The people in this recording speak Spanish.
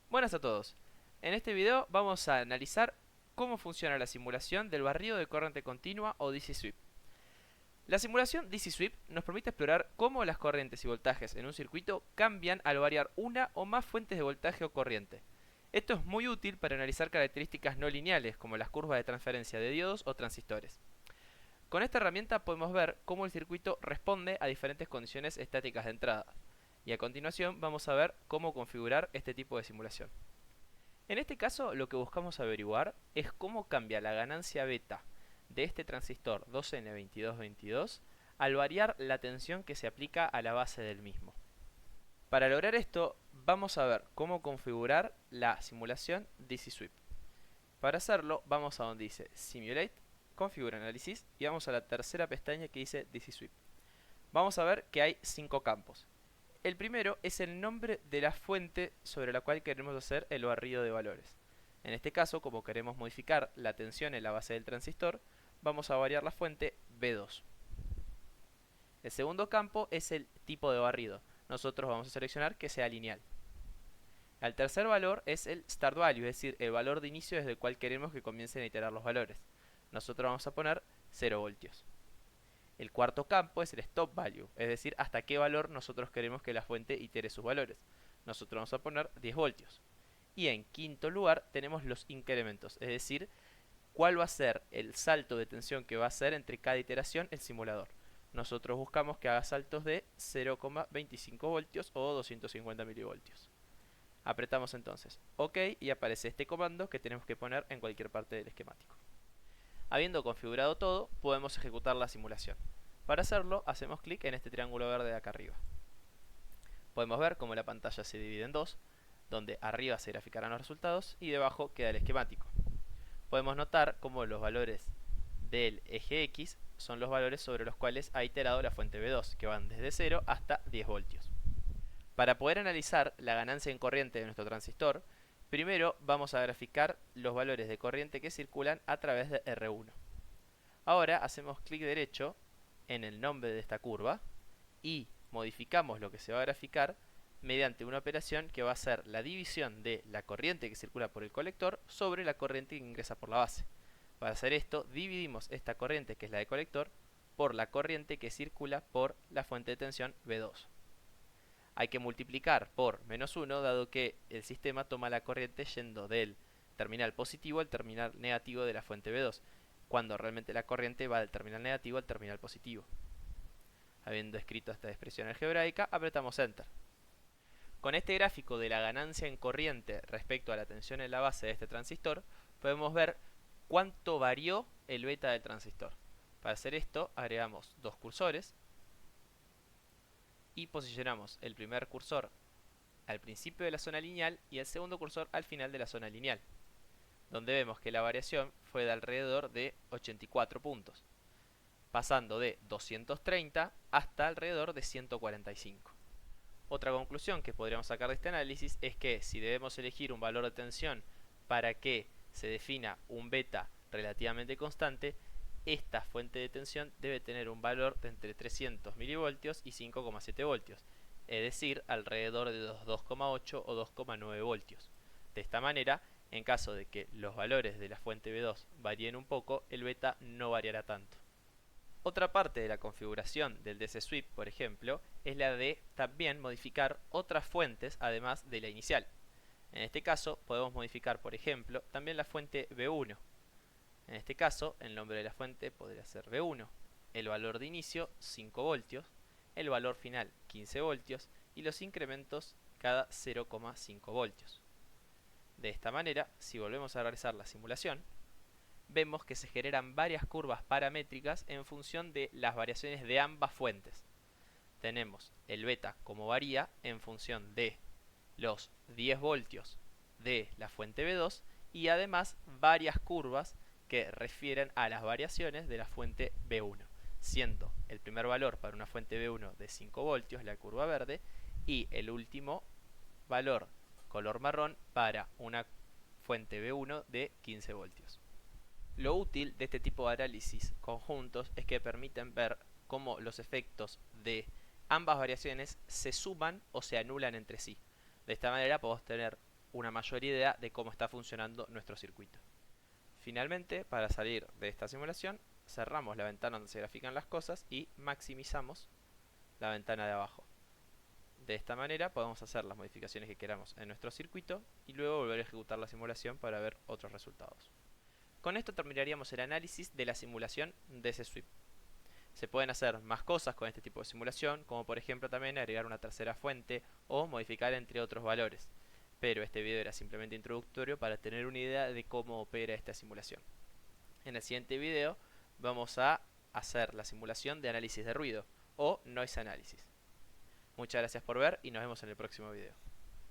Buenas a todos. En este video vamos a analizar cómo funciona la simulación del barrido de corriente continua o DC Sweep. La simulación DC Sweep nos permite explorar cómo las corrientes y voltajes en un circuito cambian al variar una o más fuentes de voltaje o corriente. Esto es muy útil para analizar características no lineales como las curvas de transferencia de diodos o transistores. Con esta herramienta podemos ver cómo el circuito responde a diferentes condiciones estáticas de entrada. Y a continuación vamos a ver cómo configurar este tipo de simulación. En este caso lo que buscamos averiguar es cómo cambia la ganancia beta de este transistor 2N2222 al variar la tensión que se aplica a la base del mismo. Para lograr esto vamos a ver cómo configurar la simulación DC Sweep. Para hacerlo vamos a donde dice Simulate, Configure Analysis y vamos a la tercera pestaña que dice DC Sweep. Vamos a ver que hay 5 campos. El primero es el nombre de la fuente sobre la cual queremos hacer el barrido de valores. En este caso, como queremos modificar la tensión en la base del transistor, vamos a variar la fuente B2. El segundo campo es el tipo de barrido. Nosotros vamos a seleccionar que sea lineal. El tercer valor es el start value, es decir, el valor de inicio desde el cual queremos que comiencen a iterar los valores. Nosotros vamos a poner 0 voltios. El cuarto campo es el stop value, es decir, hasta qué valor nosotros queremos que la fuente itere sus valores. Nosotros vamos a poner 10 voltios. Y en quinto lugar tenemos los incrementos, es decir, cuál va a ser el salto de tensión que va a hacer entre cada iteración el simulador. Nosotros buscamos que haga saltos de 0,25 voltios o 250 milivoltios. Apretamos entonces OK y aparece este comando que tenemos que poner en cualquier parte del esquemático. Habiendo configurado todo, podemos ejecutar la simulación. Para hacerlo, hacemos clic en este triángulo verde de acá arriba. Podemos ver cómo la pantalla se divide en dos, donde arriba se graficarán los resultados y debajo queda el esquemático. Podemos notar cómo los valores del eje X son los valores sobre los cuales ha iterado la fuente B2, que van desde 0 hasta 10 voltios. Para poder analizar la ganancia en corriente de nuestro transistor, primero vamos a graficar los valores de corriente que circulan a través de R1. Ahora hacemos clic derecho en el nombre de esta curva y modificamos lo que se va a graficar mediante una operación que va a ser la división de la corriente que circula por el colector sobre la corriente que ingresa por la base. Para hacer esto, dividimos esta corriente, que es la de colector, por la corriente que circula por la fuente de tensión B2. Hay que multiplicar por -1, dado que el sistema toma la corriente yendo del terminal positivo al terminal negativo de la fuente B2, cuando realmente la corriente va del terminal negativo al terminal positivo. Habiendo escrito esta expresión algebraica, apretamos Enter. Con este gráfico de la ganancia en corriente respecto a la tensión en la base de este transistor, podemos ver cuánto varió el beta del transistor. Para hacer esto, agregamos dos cursores y posicionamos el primer cursor al principio de la zona lineal y el segundo cursor al final de la zona lineal, donde vemos que la variación fue de alrededor de 84 puntos, pasando de 230 hasta alrededor de 145. Otra conclusión que podríamos sacar de este análisis es que si debemos elegir un valor de tensión para que se defina un beta relativamente constante, esta fuente de tensión debe tener un valor de entre 300 milivoltios y 5,7 voltios, es decir, alrededor de 2,8 o 2,9 voltios. De esta manera, en caso de que los valores de la fuente B2 varíen un poco, el beta no variará tanto. Otra parte de la configuración del DC Sweep, por ejemplo, es la de también modificar otras fuentes además de la inicial. En este caso podemos modificar, por ejemplo, también la fuente B1. En este caso, el nombre de la fuente podría ser B1, el valor de inicio 5 voltios, el valor final 15 voltios y los incrementos cada 0,5 voltios. De esta manera, si volvemos a realizar la simulación, vemos que se generan varias curvas paramétricas en función de las variaciones de ambas fuentes. Tenemos el beta como varía en función de los 10 voltios de la fuente B2 y además varias curvas que refieren a las variaciones de la fuente B1, siendo el primer valor para una fuente B1 de 5 voltios, la curva verde, y el último valor color marrón para una fuente B1 de 15 voltios. Lo útil de este tipo de análisis conjuntos es que permiten ver cómo los efectos de ambas variaciones se suman o se anulan entre sí. De esta manera podemos tener una mayor idea de cómo está funcionando nuestro circuito. Finalmente, para salir de esta simulación, cerramos la ventana donde se grafican las cosas y maximizamos la ventana de abajo. De esta manera podemos hacer las modificaciones que queramos en nuestro circuito y luego volver a ejecutar la simulación para ver otros resultados. Con esto terminaríamos el análisis de la simulación de ese sweep. Se pueden hacer más cosas con este tipo de simulación, como por ejemplo también agregar una tercera fuente o modificar entre otros valores. Pero este video era simplemente introductorio para tener una idea de cómo opera esta simulación. En el siguiente video vamos a hacer la simulación de análisis de ruido o noise analysis. Muchas gracias por ver y nos vemos en el próximo video.